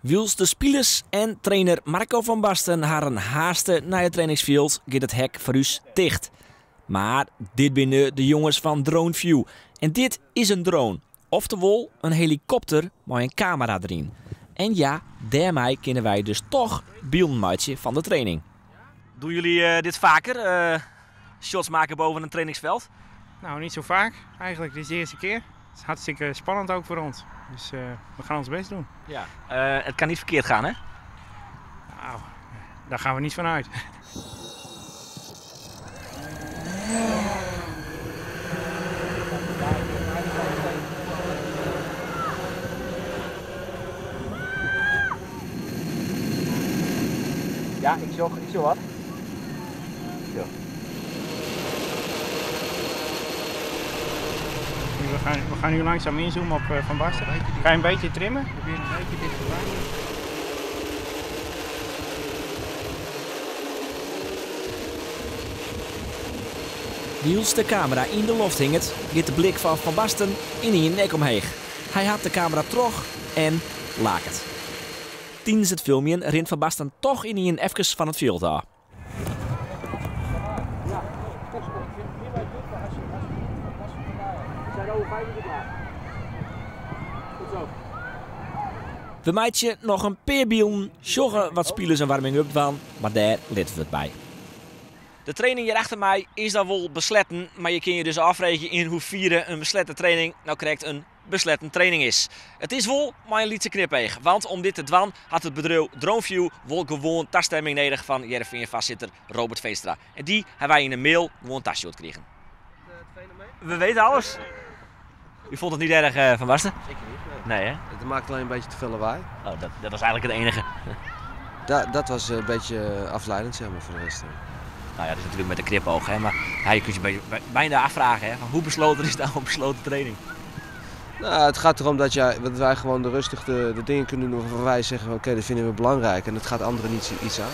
Wils de spelers en trainer Marco van Basten haren haasten naar het trainingsveld gaat het hek voor u dicht. Maar dit binnen de jongens van Droneview. En dit is een drone. Oftewel een helikopter met een camera erin. En ja, daarmee kunnen wij dus toch beelden maken van de training. Doen jullie dit vaker? Shots maken boven een trainingsveld? Nou, niet zo vaak eigenlijk. Dit is de eerste keer. Het is hartstikke spannend ook voor ons. Dus we gaan ons best doen. Ja. Het kan niet verkeerd gaan, hè? Nou, daar gaan we niet van uit. Ja, ik zie wat. Ja. We gaan nu langzaam inzoomen op Van Basten. Ga je een beetje trimmen? Probeer een beetje dichterbij. Wiels de camera in de lucht hing het, gaat de blik van Van Basten in je nek omheen. Hij had de camera terug en laak het. Tijdens het filmpje rent Van Basten toch in een even van het veld af. We maken nog een paar beelden, joggen wat spelers een warming-up van, maar daar letten we het bij. De training hier achter mij is dan wel besletten, maar je kunt je dus afrekenen in hoe vieren een beslette training nou correct een besletten training is. Het is wel maar een lietse knipeeg, want om dit te doen had het bedrijf Droneview wel gewoon tasstemming nodig van Heerenveen-vastzitter Robert Veenstra. En die hebben wij in een mail gewoon een tasje gekregen. We weten alles. U vond het niet erg, Van Basten? Zeker niet. Nee, hè? Het maakt alleen een beetje te veel lawaai. Oh, dat was eigenlijk het enige. Dat was een beetje afleidend, zeg maar, voor de rest. Nou ja, dat is natuurlijk met een knipoog, hè, maar je kunt je bijna afvragen, hè, van hoe besloten is nou een besloten training? Nou, het gaat erom dat wij gewoon rustig de dingen kunnen doen waarvan wij zeggen, oké, dat vinden we belangrijk en het gaat anderen niet iets aan.